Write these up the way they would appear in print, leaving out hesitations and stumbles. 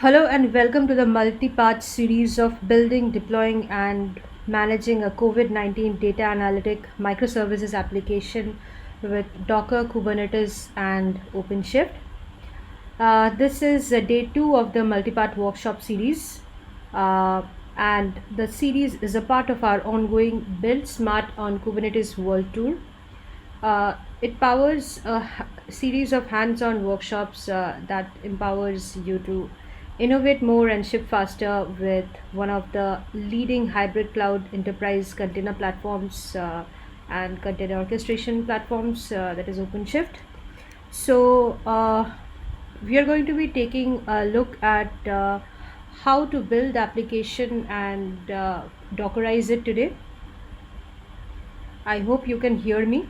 Hello and welcome to the multi-part series of building, deploying, and managing a COVID-19 data analytic microservices application with Docker, Kubernetes, and OpenShift. This is day two of the multi-part workshop series, uh, and the series is a part of our ongoing Build Smart on Kubernetes World Tour. It powers series of hands-on workshops that empowers you to innovate more and ship faster with one of the leading hybrid cloud enterprise container platforms and container orchestration platforms, that is OpenShift. So we are going to be taking a look at how to build application and Dockerize it today. I hope you can hear me.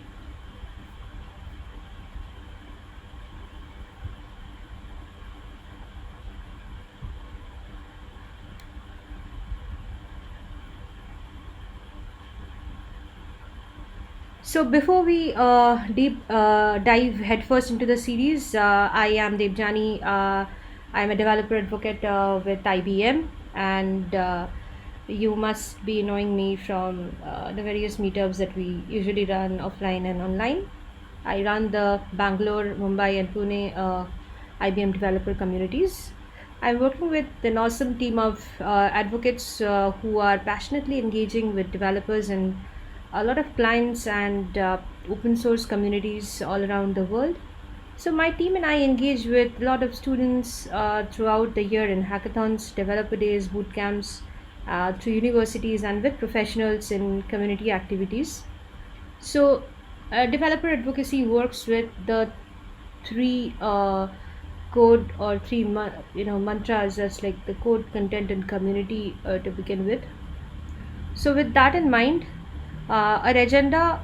So before we deep dive headfirst into the series, I am Debjani. I'm a developer advocate with IBM, and you must be knowing me from the various meetups that we usually run offline and online. I run the Bangalore, Mumbai, and Pune IBM developer communities. I'm working with an awesome team of advocates who are passionately engaging with developers and a lot of clients and open source communities all around the world. So my team and I engage with a lot of students throughout the year in hackathons, developer days, boot camps, through universities, and with professionals in community activities. So developer advocacy works with the three code or three mantras, that's like the code, content, and community to begin with. So with that in mind, our agenda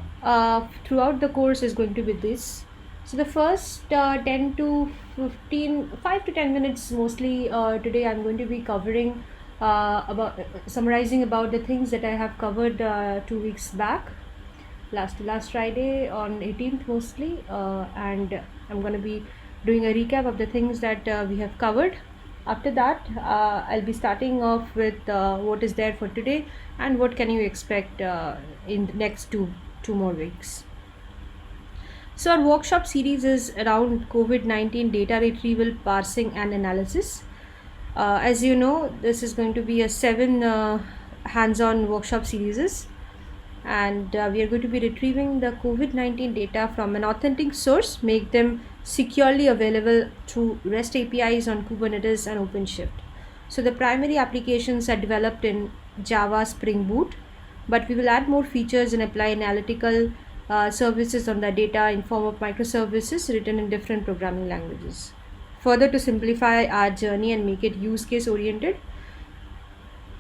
throughout the course is going to be this. So the first 10 to 15, 5 to 10 minutes mostly today I'm going to be covering about summarizing about the things that I have covered 2 weeks back, last Friday on 18th mostly, and I'm going to be doing a recap of the things that we have covered. After that, I'll be starting off with what is there for today and what can you expect in the next two more weeks. So our workshop series is around COVID-19 data retrieval, parsing, and analysis. As you know, this is going to be a seven hands-on workshop series, and we are going to be retrieving the COVID-19 data from an authentic source, make them securely available through REST APIs on Kubernetes and OpenShift. So the primary applications are developed in Java Spring Boot, but we will add more features and apply analytical services on the data in form of microservices written in different programming languages. Further, to simplify our journey and make it use case oriented,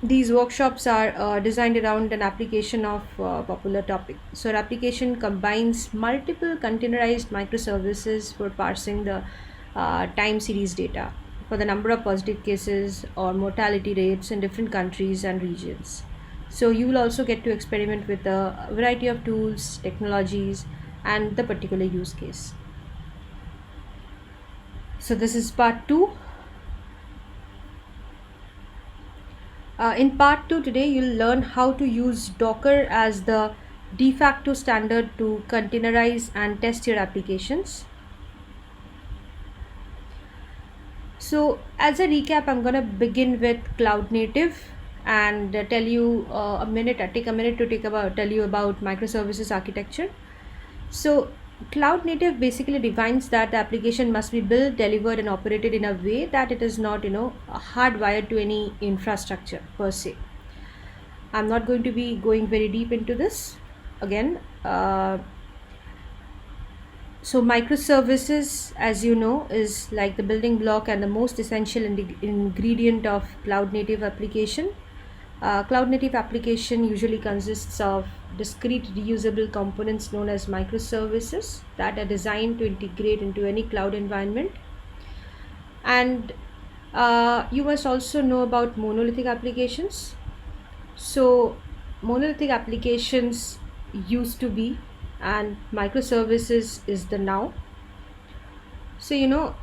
these workshops are designed around an application of popular topic. So our application combines multiple containerized microservices for parsing the time series data for the number of positive cases or mortality rates in different countries and regions. So you will also get to experiment with a variety of tools, technologies, and the particular use case. So this is part two. In part 2 today, you'll learn how to use Docker as the de facto standard to containerize and test your applications. So as a recap, I'm going to begin with cloud native and tell you take a minute to tell you about microservices architecture. So cloud native basically defines that the application must be built, delivered, and operated in a way that it is not, hardwired to any infrastructure per se. I'm not going to be going very deep into this again. So microservices, as you know, is like the building block and the most essential ingredient of cloud native application. Cloud native application usually consists of discrete reusable components known as microservices that are designed to integrate into any cloud environment. And you must also know about monolithic applications. So monolithic applications used to be, and microservices is the now. So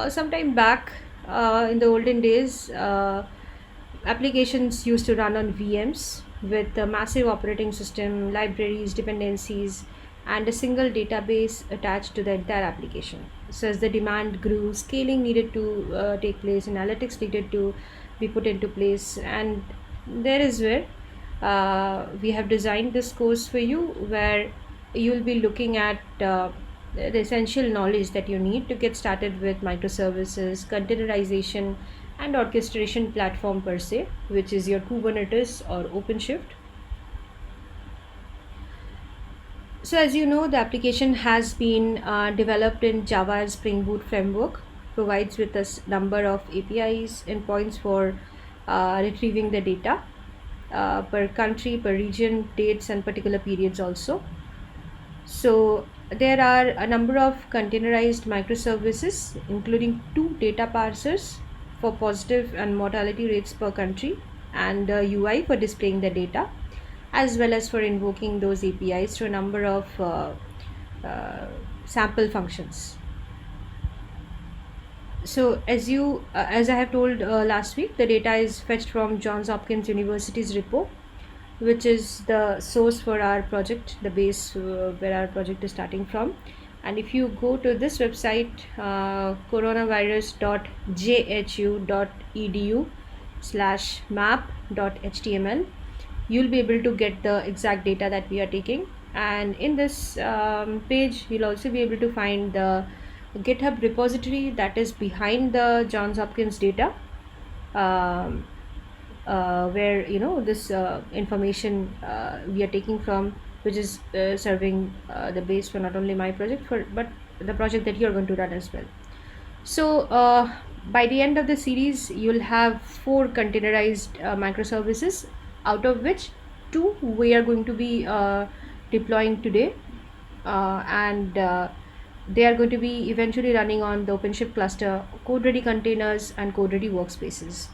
sometime back, In the olden days, applications used to run on VMs with a massive operating system, libraries, dependencies, and a single database attached to the entire application. So, as the demand grew, scaling needed to take place, analytics needed to be put into place, and there is where we have designed this course for you, where you'll be looking at the essential knowledge that you need to get started with microservices, containerization, and orchestration platform per se, which is your Kubernetes or OpenShift. So, as you know, the application has been developed in Java and Spring Boot framework, provides with a number of APIs, endpoints for retrieving the data per country, per region, dates, and particular periods also. So there are a number of containerized microservices, including 2 data parsers for positive and mortality rates per country, and a UI for displaying the data, as well as for invoking those APIs to a number of uh, sample functions. So as I have told last week, the data is fetched from Johns Hopkins University's repo, which is the source for our project, the base where our project is starting from. And if you go to this website, coronavirus.jhu.edu/map.html, you'll be able to get the exact data that we are taking. And in this page, you'll also be able to find the GitHub repository that is behind the Johns Hopkins data. Where this information we are taking from, which is serving the base for not only my project but the project that you're going to run as well. So by the end of the series, you'll have 4 containerized microservices, out of which 2 we are going to be deploying today, and they are going to be eventually running on the OpenShift cluster, code ready containers, and code ready workspaces.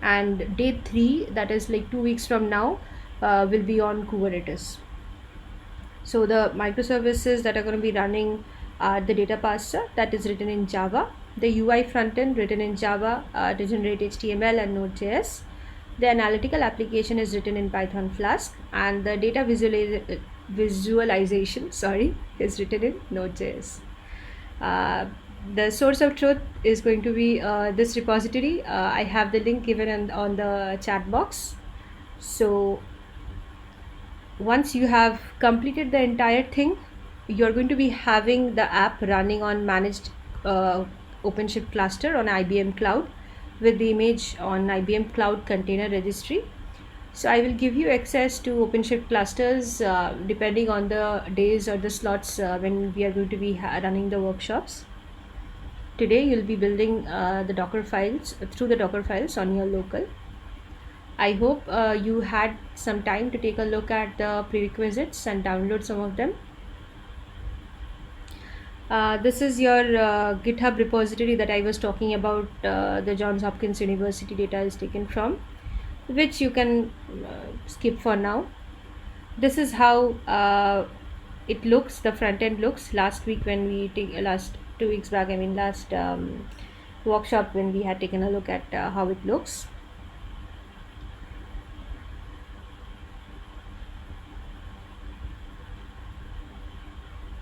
And day 3, that is like 2 weeks from now, will be on Kubernetes. So the microservices that are going to be running are the data parser that is written in Java, the UI frontend written in Java to generate HTML and Node.js. The analytical application is written in Python Flask, and the data visualization is written in Node.js. The source of truth is going to be this repository. I have the link given on the chat box. So once you have completed the entire thing, you're going to be having the app running on managed OpenShift cluster on IBM Cloud, with the image on IBM Cloud Container Registry. So I will give you access to OpenShift clusters depending on the days or the slots when we are going to be running the workshops. Today you'll be building the Docker files through the Docker files on your local. I hope you had some time to take a look at the prerequisites and download some of them. This is your GitHub repository that I was talking about. The Johns Hopkins University data is taken from, which you can skip for now. This is how it looks, the front end looks. Last 2 weeks back, last workshop, when we had taken a look at how it looks.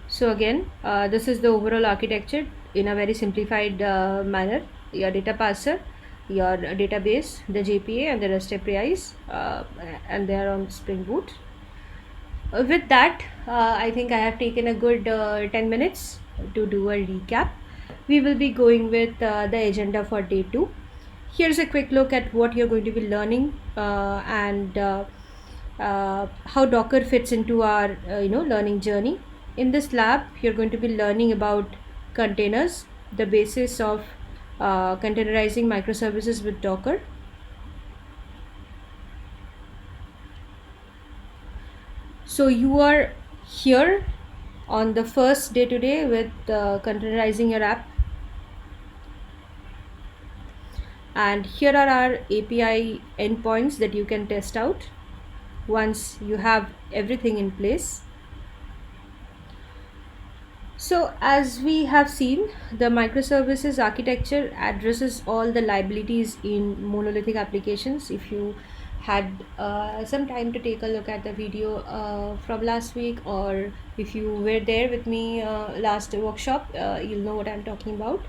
So again, this is the overall architecture in a very simplified manner. Your data parser, your database, the JPA, and the REST APIs, and they are on Spring Boot. With that, I think I have taken a good 10 minutes to do a recap. We will be going with the agenda for day 2. Here's a quick look at what you're going to be learning and how Docker fits into our learning journey. In this lab, you're going to be learning about containers, the basis of containerizing microservices with Docker. So you are here on the first day today with containerizing your app. And here are our API endpoints that you can test out once you have everything in place. So, as we have seen, the microservices architecture addresses all the liabilities in monolithic applications. If you had some time to take a look at the video from last week, or if you were there with me last workshop, you'll know what I'm talking about.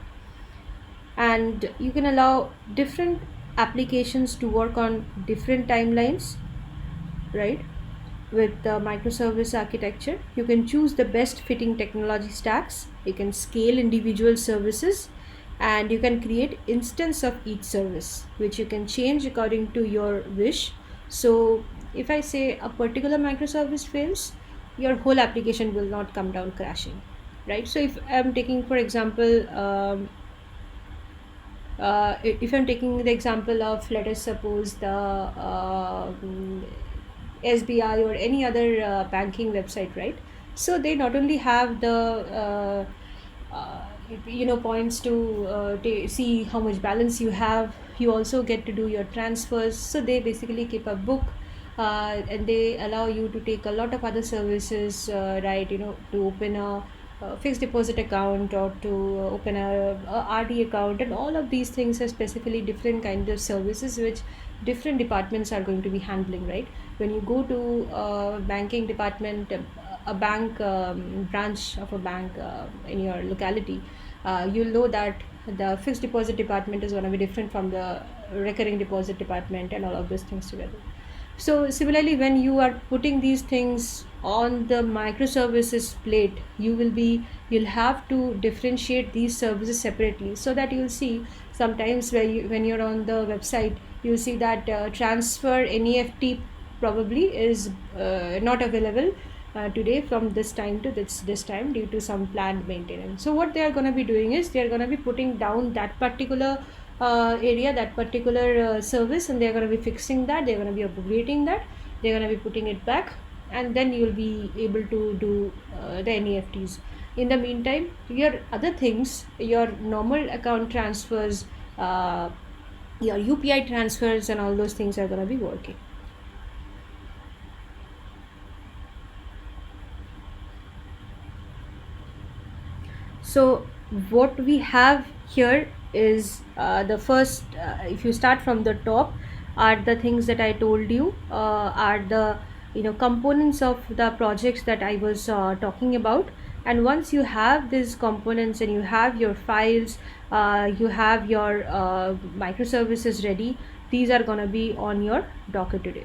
And you can allow different applications to work on different timelines, right? With the microservice architecture, you can choose the best fitting technology stacks, you can scale individual services, and you can create instance of each service which you can change according to your wish. So if I say a particular microservice fails, your whole application will not come down crashing, right? So if I'm taking for example if I'm taking the example of, let us suppose, the SBI or any other banking website, right? So they not only have the points to see how much balance you have, you also get to do your transfers. So they basically keep a book, and they allow you to take a lot of other services, right? To open a fixed deposit account, or to open a RD account, and all of these things are specifically different kinds of services which different departments are going to be handling, right? When you go to banking department, a bank branch of a bank in your locality, you'll know that the fixed deposit department is going to be different from the recurring deposit department, and all of those things together. So similarly, when you are putting these things on the microservices plate, you'll have to differentiate these services separately, so that you'll see sometimes when you're on the website, you'll see that transfer NEFT probably is not available today from this time to this time due to some planned maintenance. So what they are going to be doing is they are going to be putting down that particular area, that particular service, and they're going to be fixing that, they're going to be upgrading that, they're going to be putting it back, and then you'll be able to do the NEFTs. In the meantime, your other things, your normal account transfers, your UPI transfers, and all those things are going to be working. So what we have here is the first, if you start from the top, are the things that I told you, are the components of the projects that I was talking about. And once you have these components and you have your files, you have your microservices ready, these are going to be on your Docker today.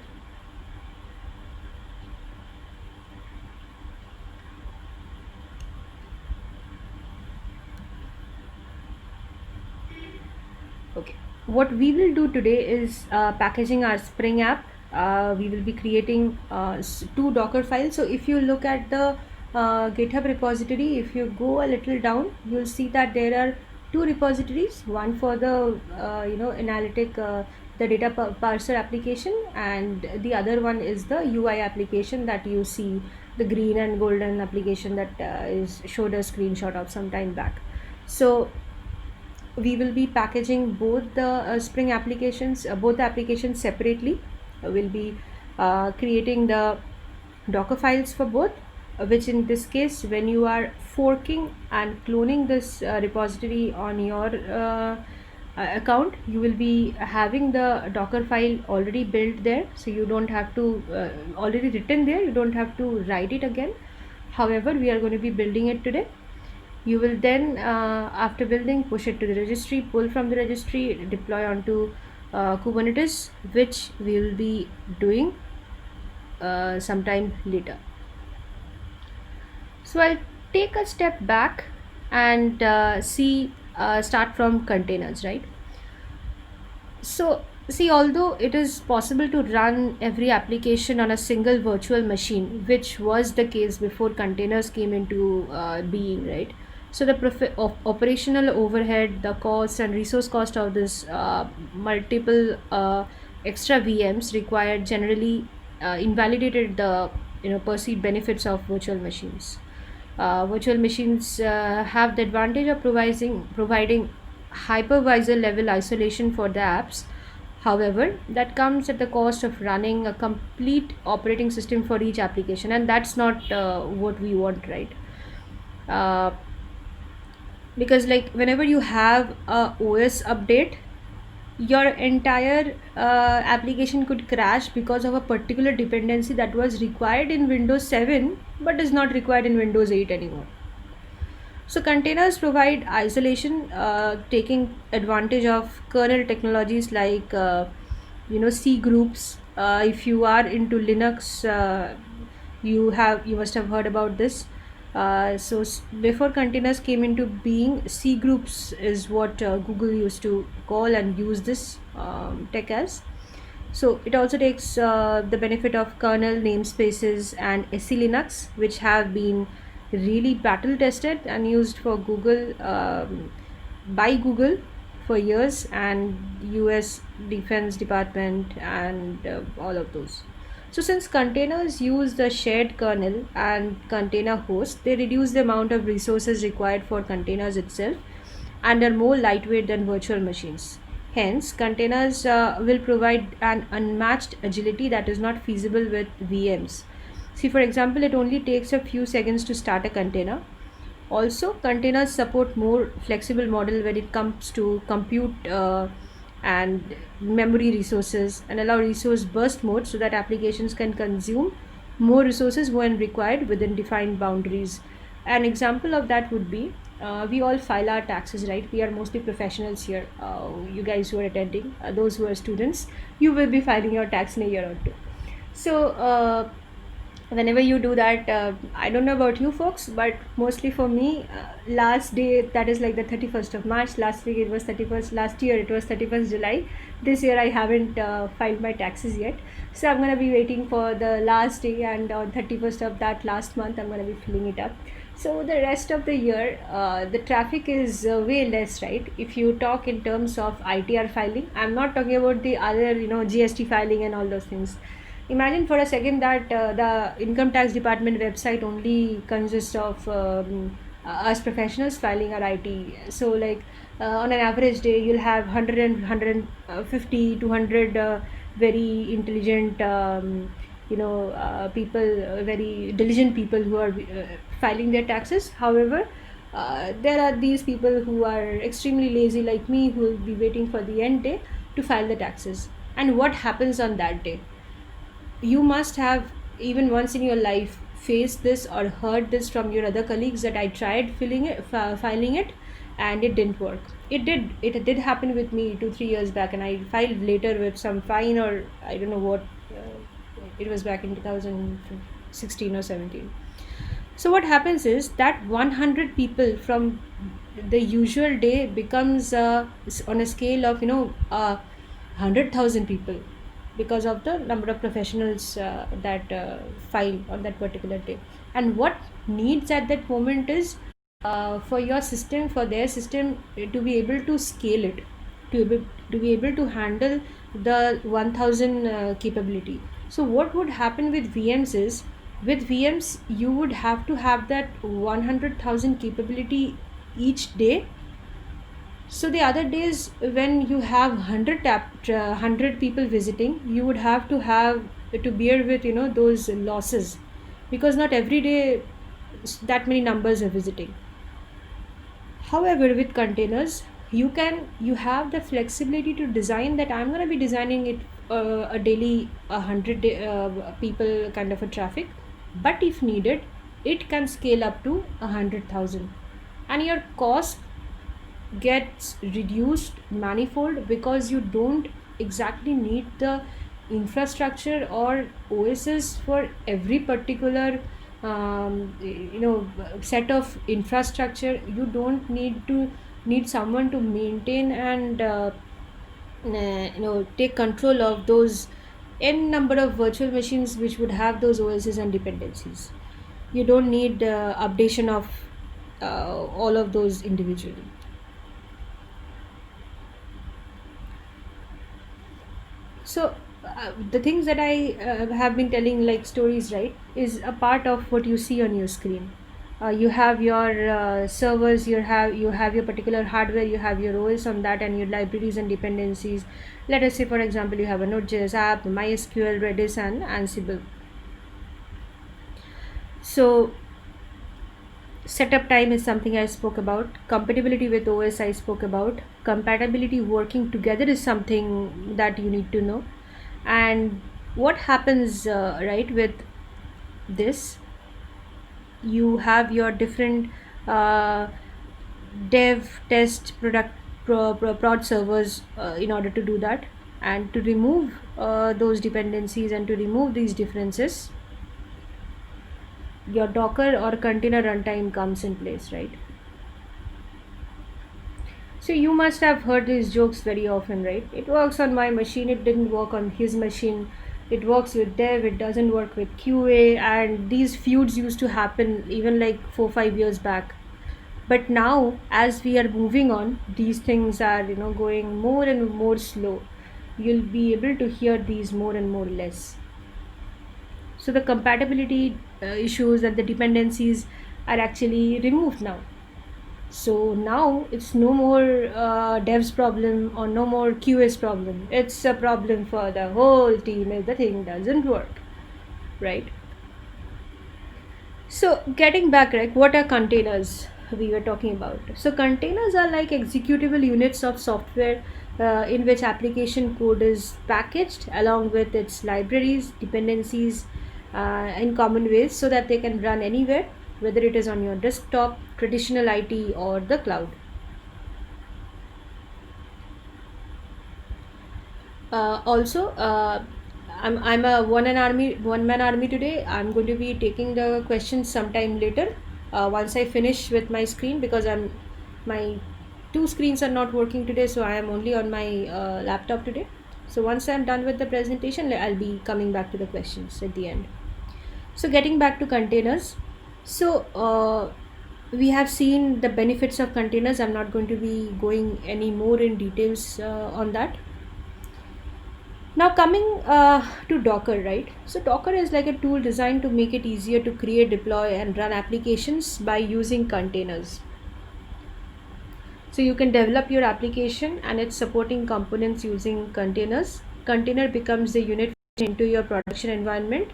Okay, what we will do today is packaging our Spring app. We will be creating two Docker files. So if you look at the GitHub repository, if you go a little down, you'll see that there are two repositories, one for the analytic, the data parser application, and the other one is the UI application that you see, the green and golden application that is showed a screenshot of some time back. So we will be packaging both the Spring applications, both the applications separately. We'll be creating the Docker files for both, which in this case, when you are forking and cloning this repository on your account, you will be having the Docker file already built there, so you don't have to already written there, you don't have to write it again. However, we are going to be building it today. You will then, after building, push it to the registry, pull from the registry, deploy onto Kubernetes, which we will be doing sometime later. So I'll take a step back and start from containers, right? So see, although it is possible to run every application on a single virtual machine, which was the case before containers came into being, right? So the operational overhead, the cost and resource cost of this multiple extra VMs required generally invalidated the perceived benefits of virtual machines. Virtual machines have the advantage of providing hypervisor level isolation for the apps. However, that comes at the cost of running a complete operating system for each application, and that's not what we want, right? uh, because like whenever you have a OS update, your entire application could crash because of a particular dependency that was required in Windows 7 but is not required in Windows 8 anymore. So containers provide isolation, taking advantage of kernel technologies like C groups. If you are into Linux, you must have heard about this. Before containers came into being, C groups is what Google used to call and use this tech as. So it also takes the benefit of kernel namespaces and SC Linux, which have been really battle tested and used for Google by Google for years, and US Defense Department and all of those. So since containers use the shared kernel and container host, they reduce the amount of resources required for containers itself and are more lightweight than virtual machines. Hence, containers will provide an unmatched agility that is not feasible with VMs. See, for example, it only takes a few seconds to start a container. Also, containers support more flexible model when it comes to compute and memory resources, and allow resource burst mode so that applications can consume more resources when required within defined boundaries. An example of that would be we all file our taxes, right? We are mostly professionals here. You guys who are attending, those who are students, you will be filing your tax in a year or two. So, whenever you do that, I don't know about you folks, but mostly for me, last day, that is like the 31st of March. Last week it was 31st, last year it was 31st July. This year I haven't filed my taxes yet, so I'm gonna be waiting for the last day, and on 31st of that last month I'm gonna be filling it up. So the rest of the year, the traffic is way less, right? If you talk in terms of ITR filing, I'm not talking about the other, GST filing and all those things. Imagine for a second that the income tax department website only consists of us professionals filing our IT. So like on an average day, you'll have 100 and 150 200 very intelligent people, very diligent people who are filing their taxes. However, there are these people who are extremely lazy like me, who will be waiting for the end day to file the taxes. And what happens on that day? You must have even once in your life faced this or heard this from your other colleagues that I tried filing it, and it didn't work. It did happen with me 2 3 years back, and I filed later with some fine, or I don't know what. It was back in 2016 or 17. So what happens is that 100 people from the usual day becomes on a scale of 100,000 people, because of the number of professionals that file on that particular day. And what needs at that moment is for your system, for their system, to be able to scale it, to be able to handle the 1000 capability. So what would happen with VMs is, with VMs you would have to have that 100,000 capability each day. So the other days when you have 100 people visiting, you would have to bear with those losses, because not every day that many numbers are visiting. However, with containers, you have the flexibility to design that I'm going to be designing it a daily 100 people kind of a traffic, but if needed, it can scale up to 100,000, and your cost gets reduced manifold, because you don't exactly need the infrastructure or OSs for every particular set of infrastructure. You don't need someone to maintain and take control of those n number of virtual machines which would have those OSs and dependencies. You don't need updation of all of those individually. So the things that I have been telling, like stories, right, is a part of what you see on your screen. You have your servers, you have your particular hardware, you have your OS on that, and your libraries and dependencies. Let us say, for example, you have a Node.js app, MySQL, Redis, and Ansible. So Setup time is something I spoke about. Compatibility with OS I spoke about. Compatibility working together is something that you need to know. And what happens, right, with this? You have your different uh, dev, test, product, prod servers in order to do that, and to remove those dependencies and to remove these differences, your Docker or container runtime comes in place, right? So you must have heard these jokes very often, right? It works on my machine, it didn't work on his machine. It works with dev, it doesn't work with QA, and these feuds used to happen even like 4 5 years back. But now, as we are moving on, these things are going more and more slow. You'll be able to hear these more and more less. So the compatibility issues and the dependencies are actually removed now. So now it's no more dev's problem or no more QS problem. It's a problem for the whole team if the thing doesn't work, right? So getting back, right, what are containers we were talking about? So containers are like executable units of software in which application code is packaged along with its libraries, dependencies in common ways so that they can run anywhere, whether it is on your desktop, traditional IT, or the cloud. Also, I'm a one man army today. I'm going to be taking the questions sometime later. Once I finish with my screen, because my two screens are not working today, so I am only on my laptop today. So once I'm done with the presentation, I'll be coming back to the questions at the end. So getting back to containers, so we have seen the benefits of containers. I'm not going to be going any more in details on that. Now coming to Docker, right? So Docker is like a tool designed to make it easier to create, deploy, and run applications by using containers. So you can develop your application and its supporting components using containers. Container becomes the unit into your production environment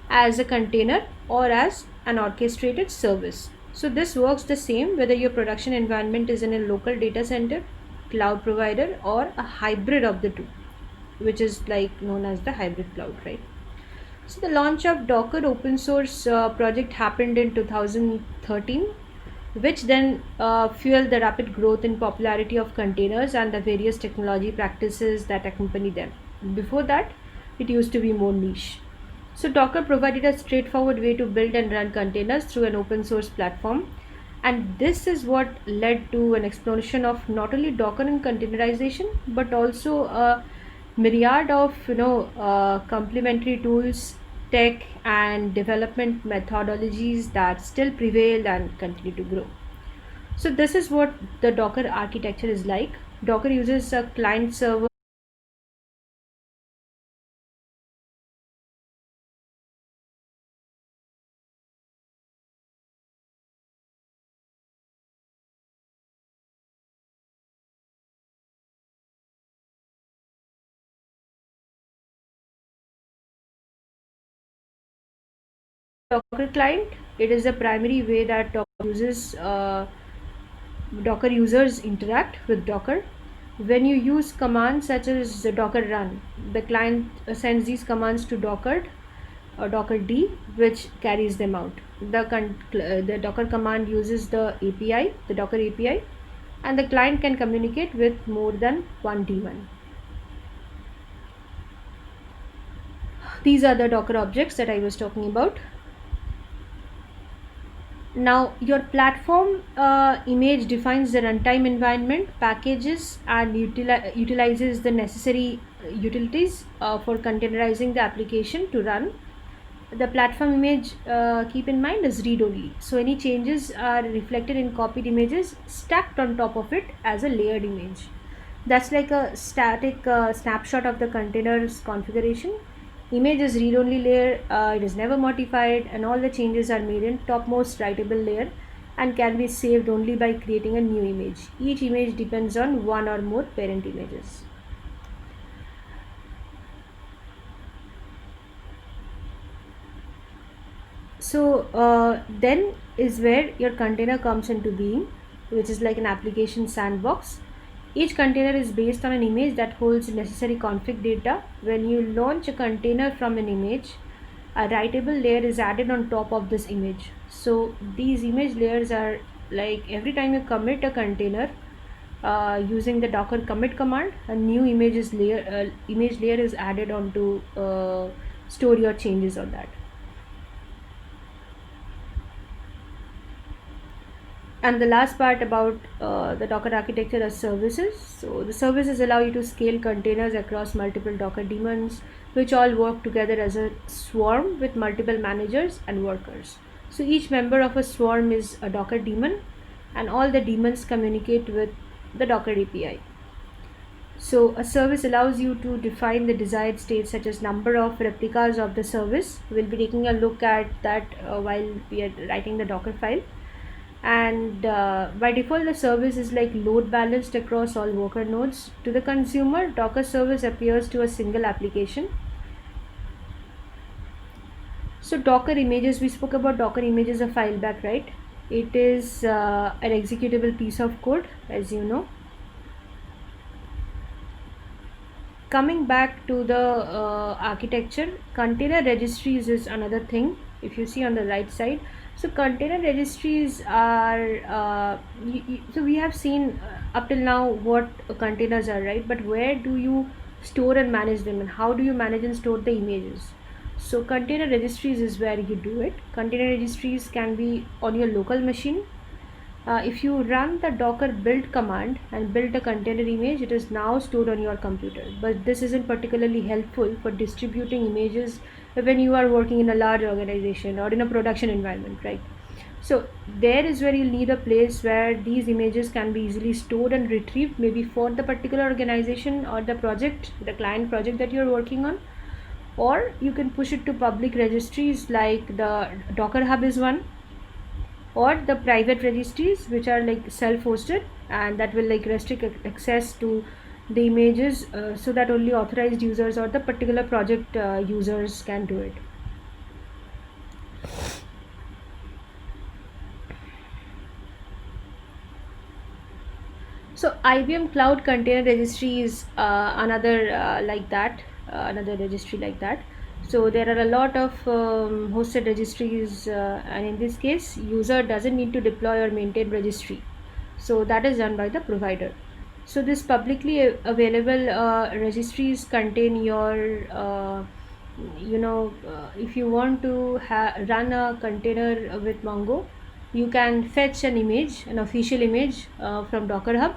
as a container or as an orchestrated service. So this works the same whether your production environment is in a local data center, cloud provider, or a hybrid of the two, which is like known as the hybrid cloud, right? So the launch of Docker open source project happened in 2013, which then fueled the rapid growth in popularity of containers and the various technology practices that accompany them. Before that, it used to be more niche. So Docker provided a straightforward way to build and run containers through an open source platform. And this is what led to an explosion of not only Docker and containerization, but also a myriad of complementary tools, tech, and development methodologies that still prevail and continue to grow. So this is what the Docker architecture is like. Docker uses a client server Docker client. It is the primary way that Docker users interact with Docker. When you use commands such as the Docker run, the client sends these commands to Docker or Docker D, which carries them out. The Docker command uses the API, the Docker API, and the client can communicate with more than one daemon. These are the Docker objects that I was talking about. Now, your platform image defines the runtime environment, packages, and utilizes the necessary utilities for containerizing the application to run. The platform image, keep in mind, is read only. So, any changes are reflected in copied images stacked on top of it as a layered image. That's like a static snapshot of the container's configuration. Image is read only layer, it is never modified, and all the changes are made in topmost writable layer and can be saved only by creating a new image. Each image depends on one or more parent images. So then is where your container comes into being, which is like an application sandbox. Each container is based on an image that holds necessary config data. When you launch a container from an image, a writable layer is added on top of this image. So these image layers are like every time you commit a container using the docker commit command, a new image layer is added onto store your changes on that. And the last part about the Docker architecture are services. So the services allow you to scale containers across multiple Docker daemons, which all work together as a swarm with multiple managers and workers. So each member of a swarm is a Docker daemon, and all the daemons communicate with the Docker API. So a service allows you to define the desired state, such as number of replicas of the service. We'll be taking a look at that while we are writing the Docker file. And by default, the service is like load balanced across all worker nodes. To the consumer, Docker service appears to a single application. So Docker images, we spoke about Docker images a file back, right? It is an executable piece of code, as you know. Coming back to the architecture, container registries is another thing. If you see on the right side, so container registries are so we have seen up till now what containers are, right? But where do you store and manage them, and how do you manage and store the images? So container registries is where you do it. Container registries can be on your local machine. If you run the docker build command and build a container image, it is now stored on your computer. But this isn't particularly helpful for distributing images when you are working in a large organization or in a production environment, right? So there is where you need a place where these images can be easily stored and retrieved, maybe for the particular organization or the project, the client project that you're working on. Or you can push it to public registries like the Docker Hub is one, or the private registries which are like self-hosted, and that will like restrict access to the images so that only authorized users or the particular project users can do it. So IBM Cloud Container Registry is another like that, another registry like that. So there are a lot of hosted registries, and in this case, user doesn't need to deploy or maintain registry. So that is done by the provider. So this publicly available registries contain your, if you want to run a container with Mongo, you can fetch an image, an official image from Docker Hub,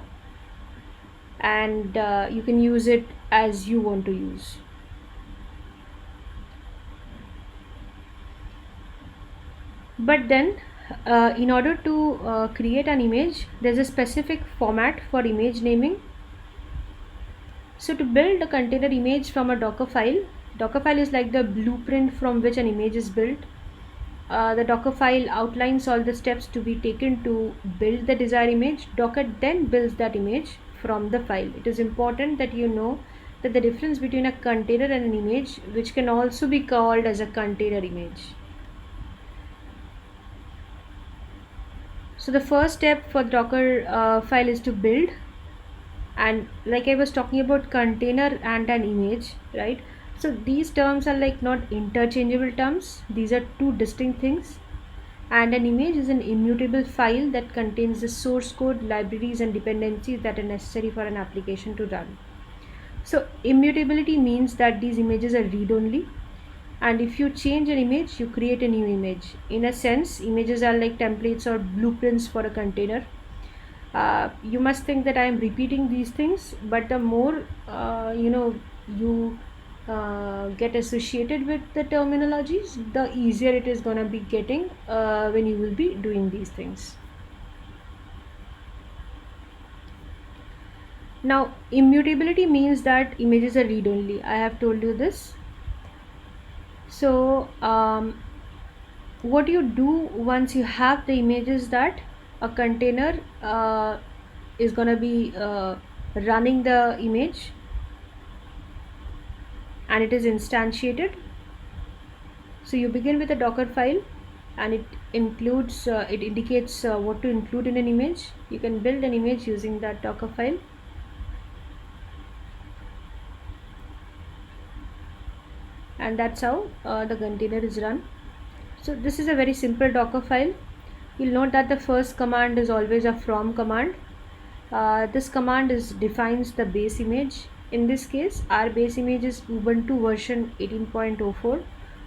and you can use it as you want to use. But then in order to create an image, there's a specific format for image naming. So to build a container image from a Docker file is like the blueprint from which an image is built. The Docker file outlines all the steps to be taken to build the desired image. Docker then builds that image from the file. It is important that you know that the difference between a container and an image, which can also be called as a container image. So the first step for Docker file is to build, and like I was talking about container and an image, right? So these terms are like not interchangeable terms. These are two distinct things. And an image is an immutable file that contains the source code, libraries, and dependencies that are necessary for an application to run. So immutability means that these images are read-only, and if you change an image, you create a new image. In a sense, images are like templates or blueprints for a container. You must think that I am repeating these things, but the more you get associated with the terminologies, the easier it is going to be getting when you will be doing these things. Now, immutability means that images are read-only. I have told you this. So what you do once you have the image is that a container is going to be running the image, and it is instantiated. So you begin with a Docker file, and it indicates what to include in an image. You can build an image using that Docker file. And that's how the container is run. So this is a very simple Docker file. You'll note that the first command is always a from command. This command defines the base image. In this case, our base image is Ubuntu version 18.04.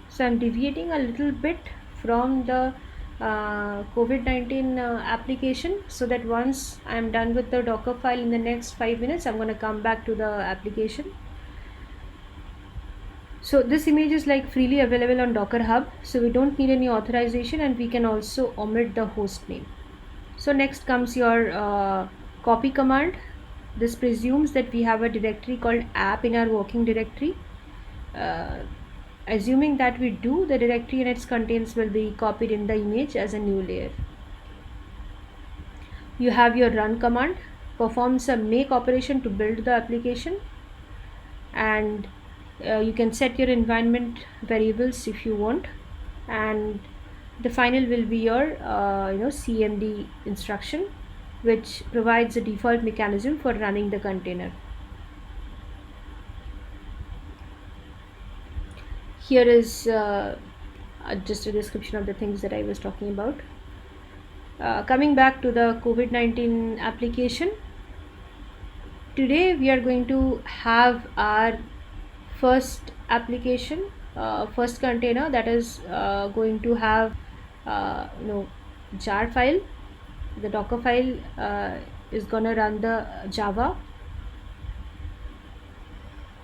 So I'm deviating a little bit from the COVID-19 application, so that once I'm done with the Docker file in the next 5 minutes, I'm going to come back to the application. So this image is like freely available on Docker Hub, so we don't need any authorization, and we can also omit the host name. So next comes your copy command. This presumes that we have a directory called app in our working directory. Assuming that we do, the directory and its contents will be copied in the image as a new layer. You have your run command, performs a make operation to build the application, and you can set your environment variables if you want, and the final will be your cmd instruction, which provides a default mechanism for running the container. Here is just a description of the things that I was talking about. Coming back to the COVID-19 application, today we are going to have our first application, first container, that is going to have jar file. The Docker file is gonna run the Java.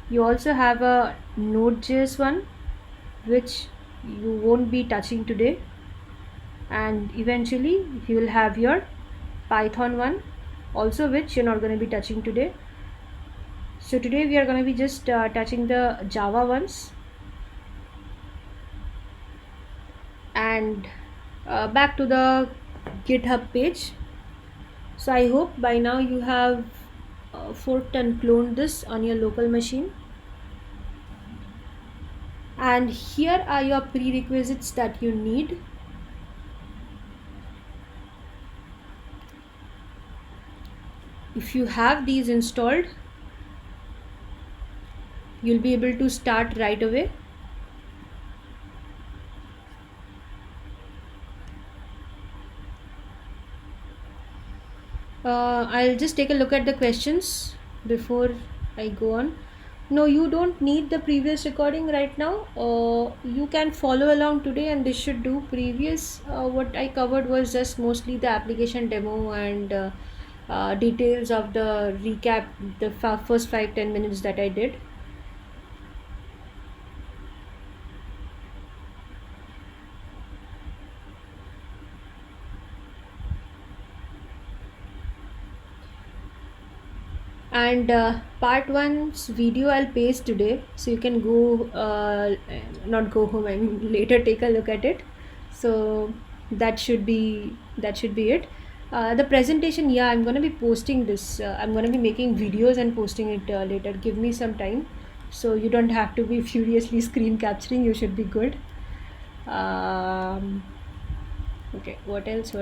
You also have a Node.js one, which you won't be touching today, and eventually you will have your Python one also, which you're not going to be touching today. So today we are going to be just touching the Java ones. And back to the GitHub page. So I hope by now you have forked and cloned this on your local machine. And here are your prerequisites that you need. If you have these installed, you'll be able to start right away. I'll just take a look at the questions before I go on. No, you don't need the previous recording right now. You can follow along today, and this should do. Previous, what I covered was just mostly the application demo and details of the recap, the first 5-10 minutes that I did. And part 1's video I'll paste today, so you can go not go home, I mean later take a look at it. So that should be it. The presentation, yeah, I'm gonna be posting this. I'm gonna be making videos and posting it later. Give me some time, so you don't have to be furiously screen capturing. You should be good. Okay, what else?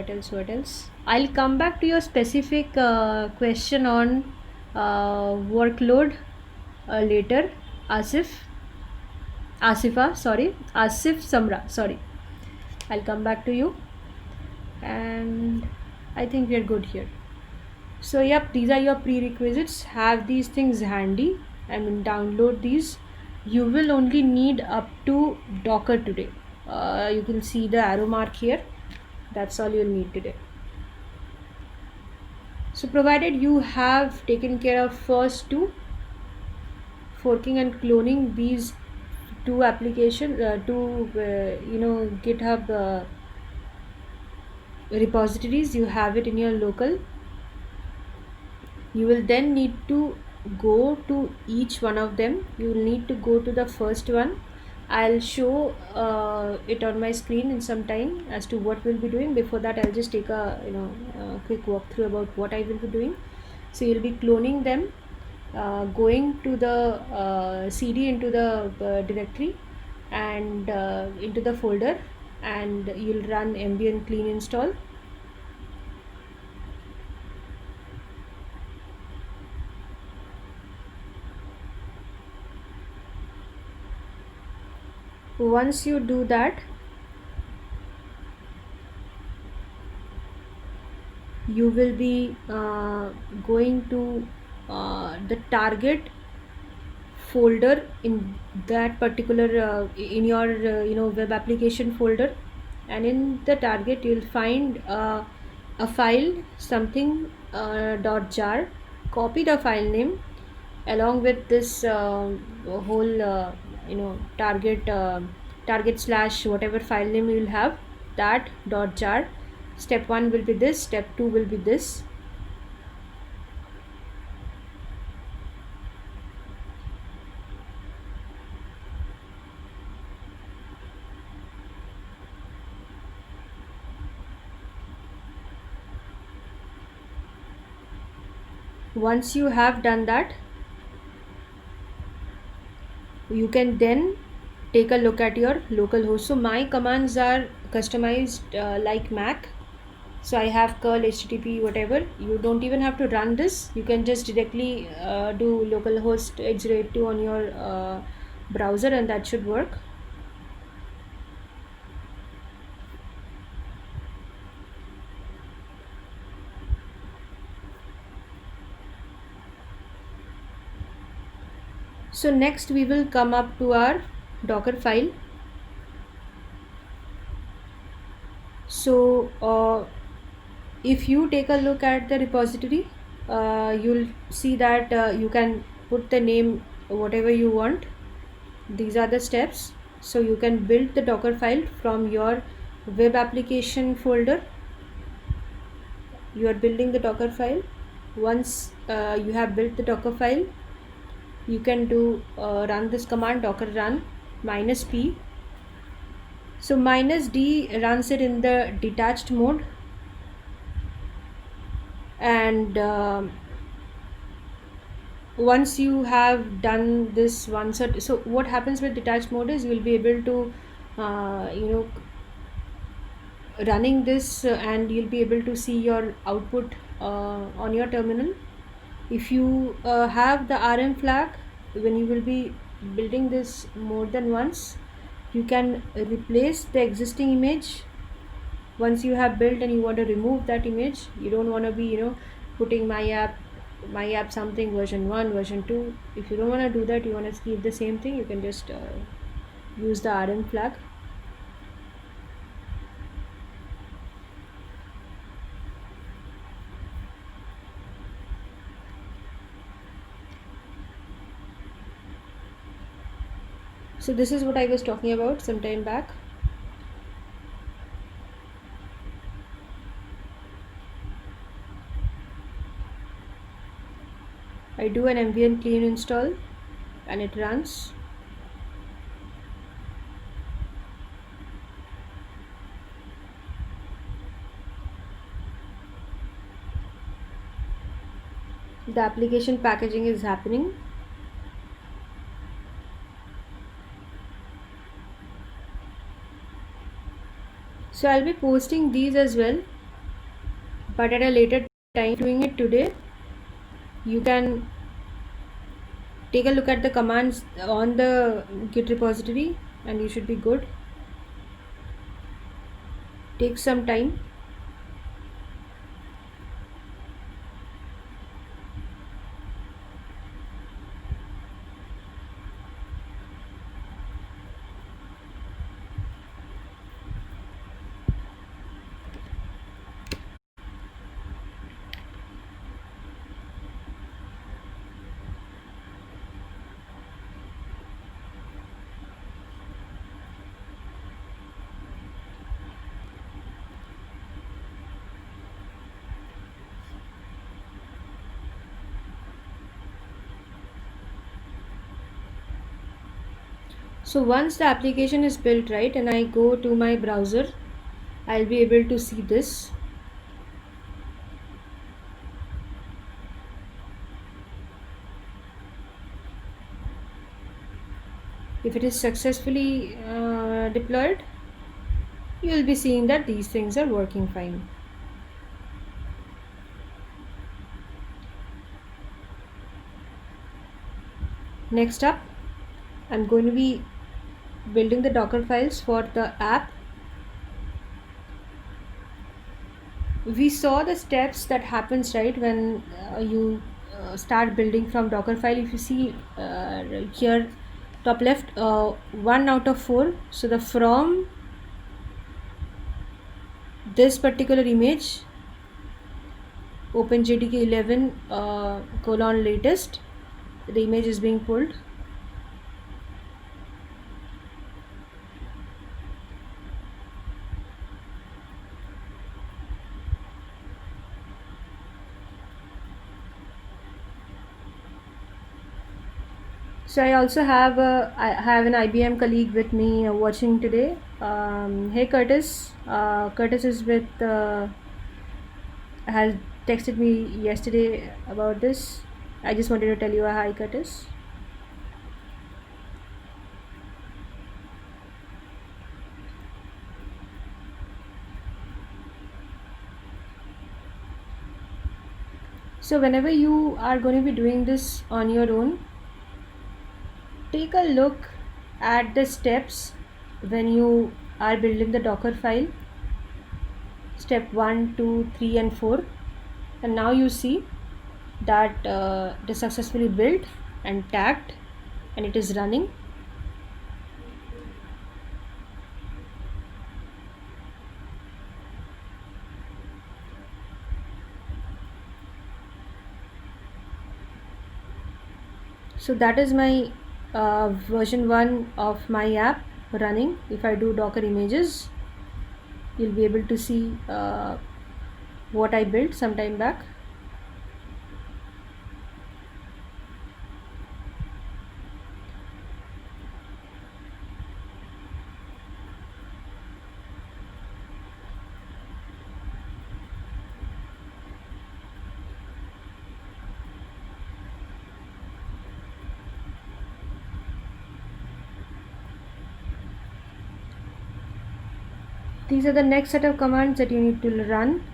I'll come back to your specific question on workload later. Asif Samra, sorry. I'll come back to you, and I think we are good here. So yep, these are your prerequisites. Have these things handy and download these. You will only need up to Docker today. You can see the arrow mark here. That's all you'll need today. So provided you have taken care of first two, forking and cloning these two applications, GitHub repositories, you have it in your local. You will then need to go to each one of them. You will need to go to the first one. I'll show it on my screen in some time as to what we'll be doing. Before that, I'll just take a quick walkthrough about what I will be doing. So you'll be cloning them, going to the CD into the directory and into the folder, and you'll run ambient clean install. Once you do that, you will be going to the target folder in that particular in your web application folder, and in the target you'll find a file something .jar. Copy the file name along with this whole target target slash whatever file name you will have, that .jar. Step 1 will be this, step 2 will be this. Once you have done that, you can then take a look at your local host. So my commands are customized like Mac. So I have curl, http, whatever. You don't even have to run this. You can just directly do localhost 8082 on your browser, and that should work. So next we will come up to our Docker file. So if you take a look at the repository, you'll see that you can put the name whatever you want. These are the steps. So you can build the Docker file from your web application folder. You are building the Docker file. Once you have built the Docker file, you can do run this command, docker run -p. So -d runs it in the detached mode, and once you have done this once, so what happens with detached mode is you will be able to running this and you'll be able to see your output on your terminal. If you have the RM flag, when you will be building this more than once, you can replace the existing image. Once you have built and you want to remove that image, you don't want to be putting my app something version 1 version 2. If you don't want to do that, you want to keep the same thing, you can just use the RM flag. So this is what I was talking about some time back. I do an ambient clean install and it runs. The application packaging is happening. So I'll be posting these as well, but at a later time. Doing it today, you can take a look at the commands on the Git repository and you should be good. Take some time. So once the application is built, right, and I go to my browser, I'll be able to see this. If it is successfully deployed, you'll be seeing that these things are working fine. Next up, I'm going to be building the Docker files for the app. We saw the steps that happens right when you start building from Docker file. If you see here, top left, 1 out of 4. So the from this particular image, OpenJDK 11 colon latest, the image is being pulled. So I have an IBM colleague with me watching today. Hey Curtis. Curtis is with has texted me yesterday about this. I just wanted to tell you a hi, Curtis. So whenever you are going to be doing this on your own, take a look at the steps when you are building the Docker file. Step 1, 2, 3 and 4, and now you see that it is successfully built and tagged and it is running. So that is my version 1 of my app running. If I do Docker images, you'll be able to see what I built some time back. These are the next set of commands that you need to run.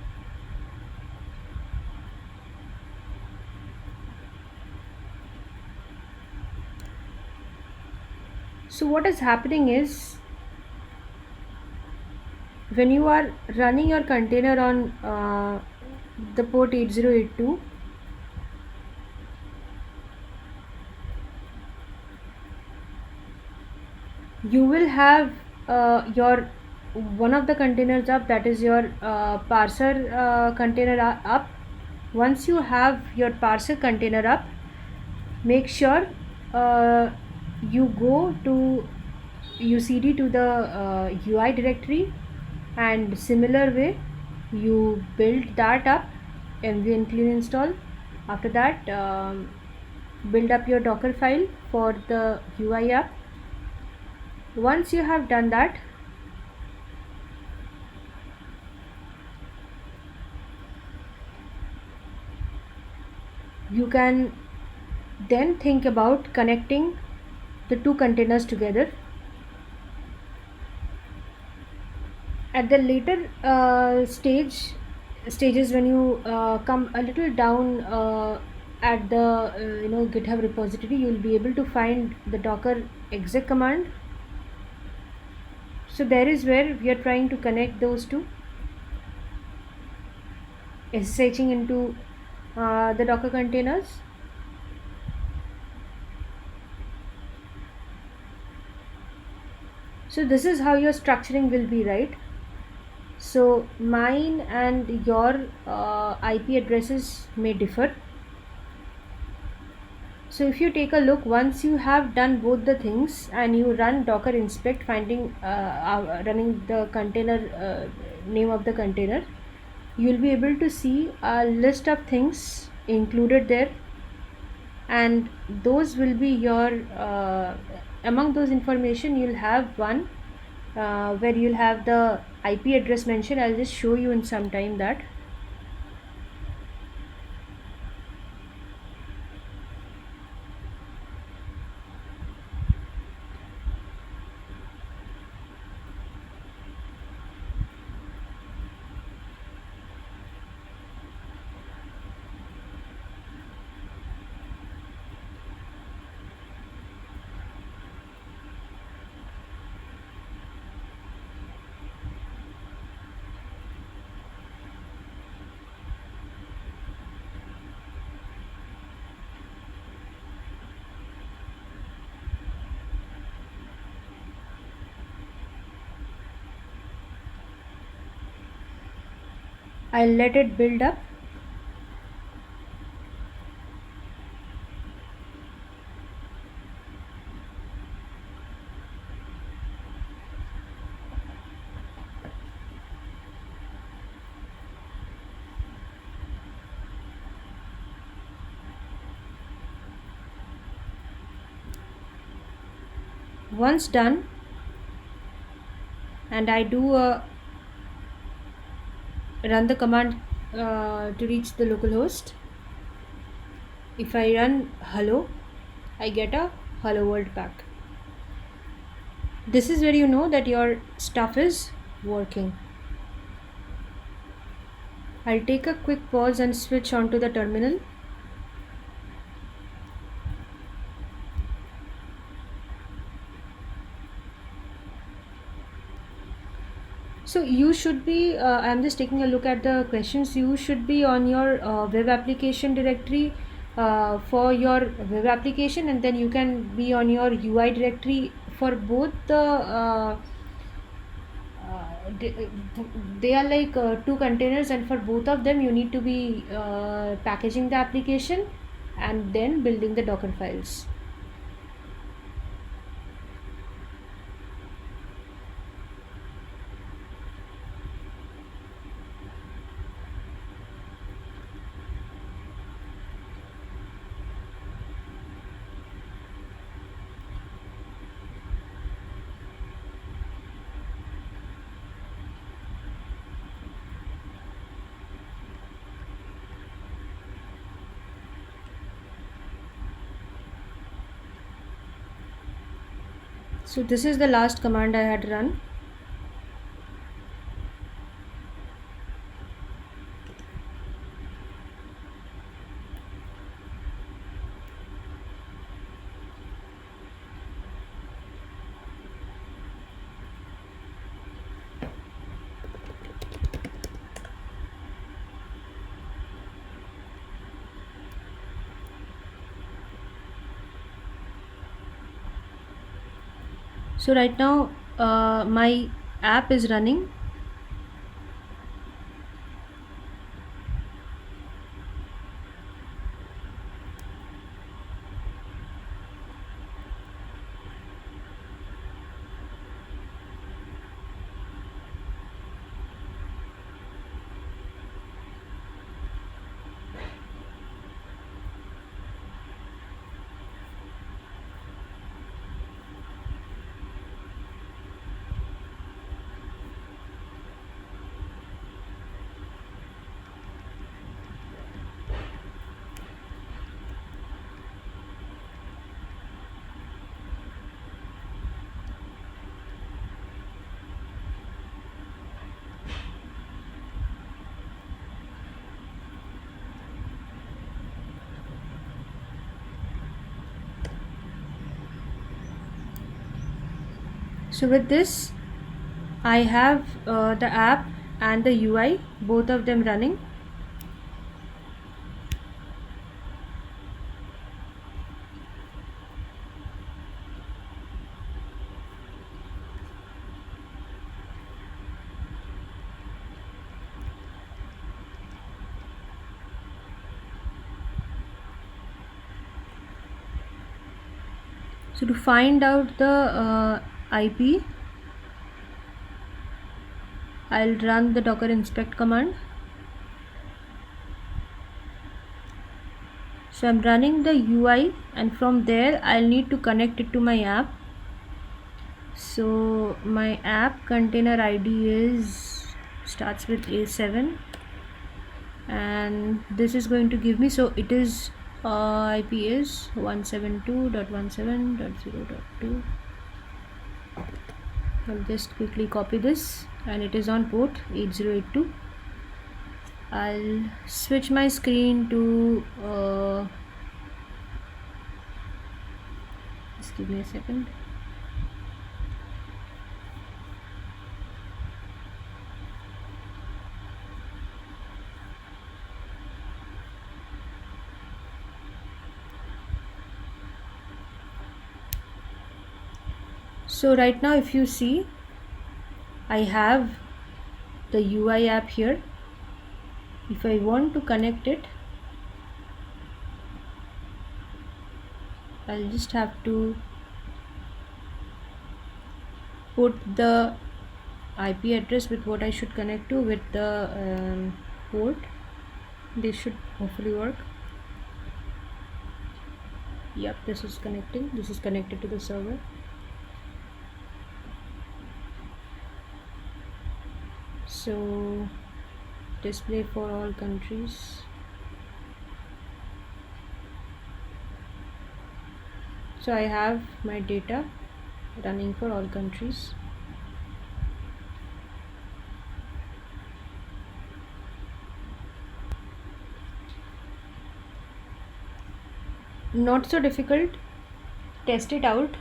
So what is happening is, when you are running your container on the port 8082, you will have your one of the containers up, that is your parser container up. Once you have your parser container up, make sure you go to ucd to the UI directory, and similar way you build that up, mv clean install. After that, build up your Docker file for the UI app. Once you have done that, you can then think about connecting the two containers together. At the later stages, when you come a little down at the GitHub repository, you will be able to find the docker exec command. So there is where we are trying to connect those two, SSHing into the Docker containers. So this is how your structuring will be, right? So mine and your IP addresses may differ. So if you take a look, once you have done both the things and you run docker inspect, finding running the container name of the container, you will be able to see a list of things included there, and those will be your among those information you'll have one where you'll have the IP address mentioned. I'll just show you in some time that. I'll let it build up. Once done, and I do run the command to reach the localhost. If I run hello, I get a hello world back. This is where you know that your stuff is working. I'll take a quick pause and switch onto the terminal. So you should be, I'm just taking a look at the questions. You should be on your web application directory for your web application, and then you can be on your UI directory for both the they are like two containers, and for both of them you need to be packaging the application and then building the Docker files. So this is the last command I had run. So right now my app is running. So with this, I have the app and the UI, both of them running. So to find out the IP, I'll run the docker inspect command. So I'm running the UI, and from there I'll need to connect it to my app. So my app container ID starts with A7, and this is going to give me, so it is IP is 172.17.0.2. I'll just quickly copy this, and it is on port 8082. I'll switch my screen to just give me a second. So right now, if you see, I have the UI app here, If I want to connect it, I'll just have to put the IP address with what I should connect to with the port. This should hopefully work. Yep, this is connecting. This is connected to the server. So display for all countries. So I have my data running for all countries. Not so difficult. Test it out,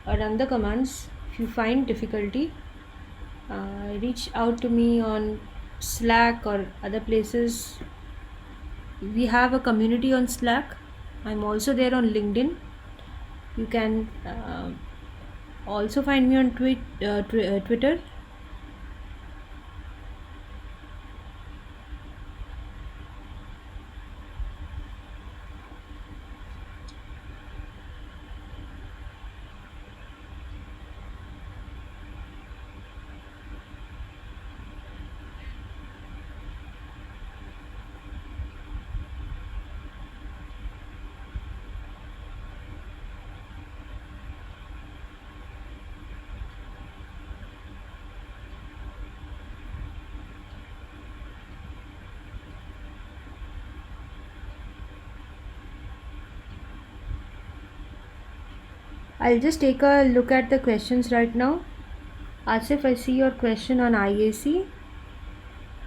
run the commands. If you find difficulty, reach out to me on Slack or other places. We have a community on Slack. I'm also there on LinkedIn. You can also find me on Twitter. I'll just take a look at the questions right now. Asif, I see your question on IAC.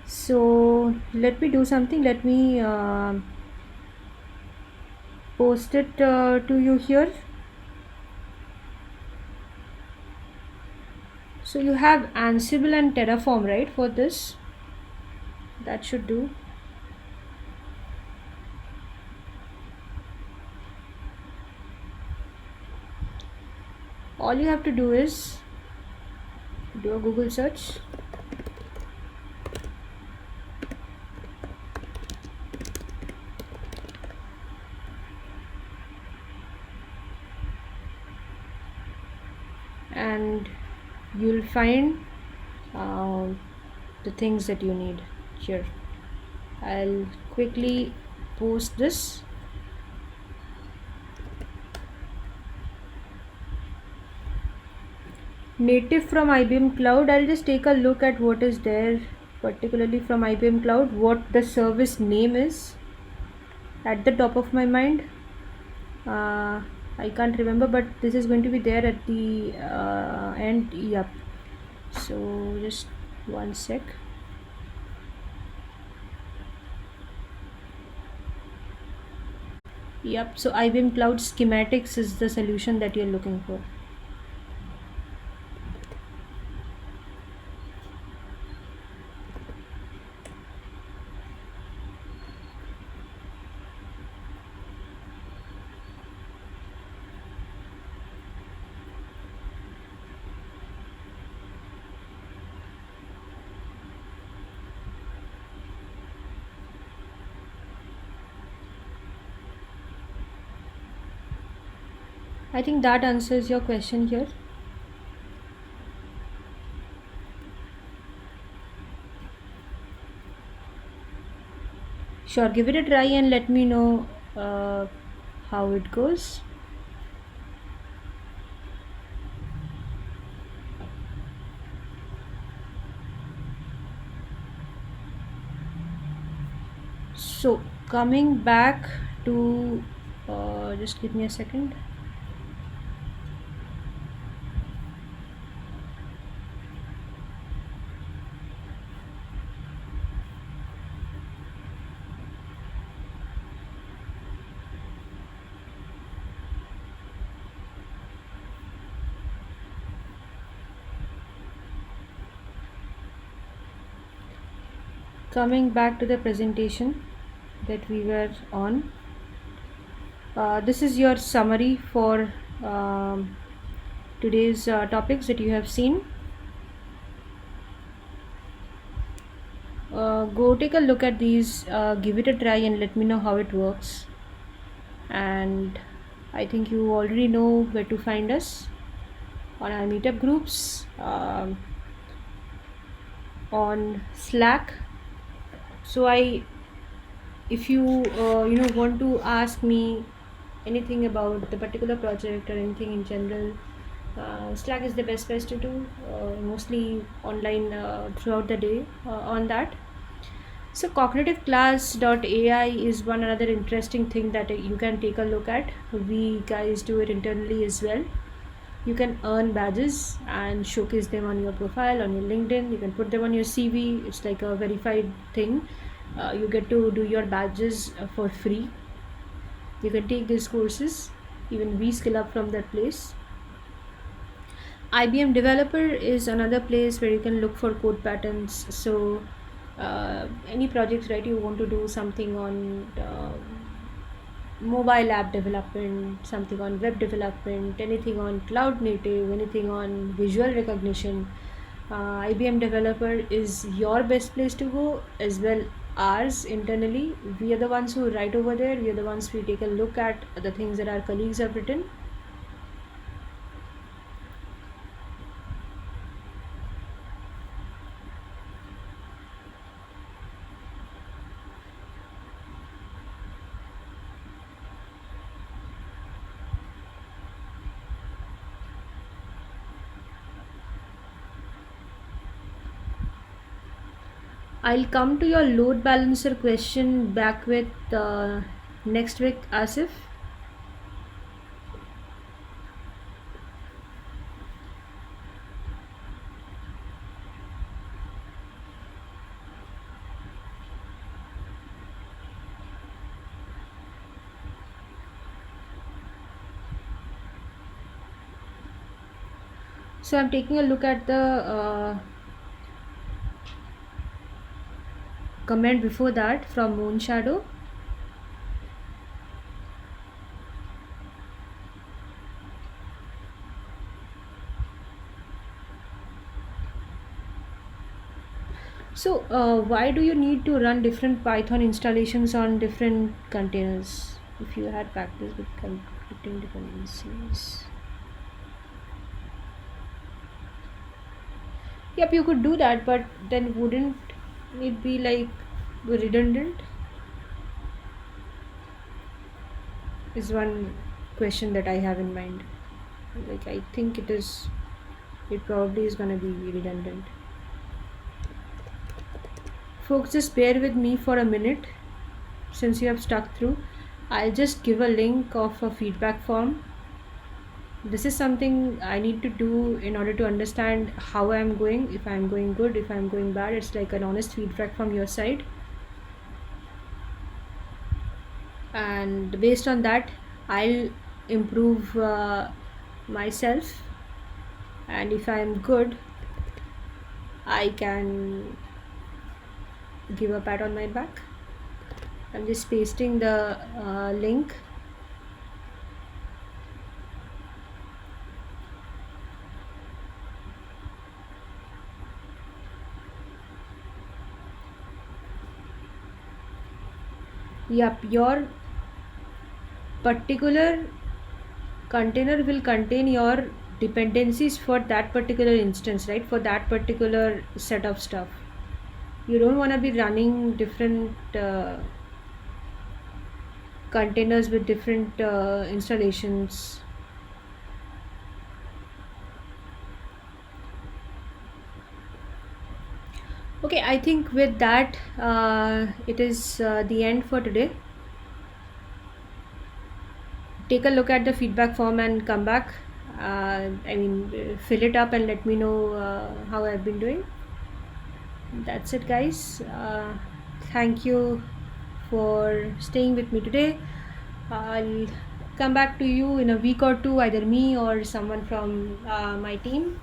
So let me do something. Let me post it to you here. So you have Ansible and Terraform, right, for this? That should do. All you have to do is do a Google search. And you'll find the things that you need here. I'll quickly post this. Native from IBM Cloud. I'll just take a look at what is there, particularly from IBM Cloud, what the service name is at the top of my mind. I can't remember, but this is going to be there at the end. Yep. So just one sec. Yep. So IBM Cloud Schematics is the solution that you're looking for. I think that answers your question here. Sure, give it a try and let me know how it goes. So coming back to just give me a second. Coming back to the presentation that we were on, this is your summary for today's topics that you have seen. Go take a look at these, give it a try, and let me know how it works. And I think you already know where to find us on our meetup groups, on Slack. So if you want to ask me anything about the particular project or anything in general, Slack is the best place to do. Mostly online throughout the day on that. So cognitiveClass.ai is one another interesting thing that you can take a look at. We guys do it internally as well. You can earn badges and showcase them on your profile, on your LinkedIn. You can put them on your CV. It's like a verified thing. You get to do your badges for free. You can take these courses. Even we skill up from that place. IBM Developer is another place where you can look for code patterns. So any projects, right, you want to do something on mobile app development, something on web development, anything on cloud native, anything on visual recognition, IBM Developer is your best place to go, as well ours internally. We are the ones who write over there. We are the ones who take a look at the things that our colleagues have written. I'll come to your load balancer question back with next week, Asif. So I'm taking a look at the comment before that from Moon Shadow. So why do you need to run different Python installations on different containers if you had practice with conflicting dependencies? Yep, you could do that, but then wouldn't it be like redundant? Is one question that I have in mind. Like, I think it probably is gonna be redundant. Folks, just bear with me for a minute since you have stuck through. I'll just give a link of a feedback form. This is something I need to do in order to understand how I'm going, if I'm going good, if I'm going bad. It's like an honest feedback from your side. And based on that, I'll improve myself. And if I'm good, I can give a pat on my back. I'm just pasting the link. Yep, your particular container will contain your dependencies for that particular instance, right? For that particular set of stuff. You don't want to be running different containers with different installations. Okay, I think with that it is the end for today. Take a look at the feedback form and come back. Fill it up and let me know how I've been doing. That's it, guys. Thank you for staying with me today. I'll come back to you in a week or two, either me or someone from my team,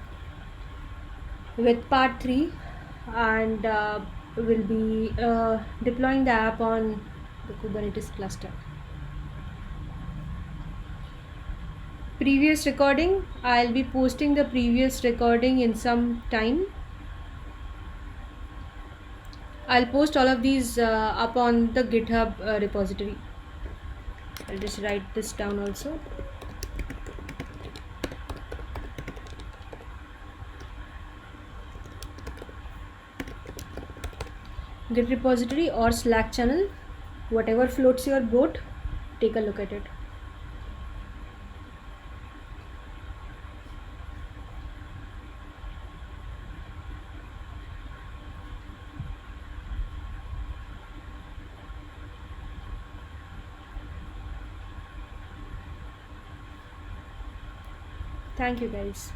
with part 3, and we'll be deploying the app on the Kubernetes cluster. Previous recording, I'll be posting the previous recording in some time. I'll post all of these up on the GitHub repository. I'll just write this down also. Git repository or Slack channel, whatever floats your boat, take a look at it. Thank you guys.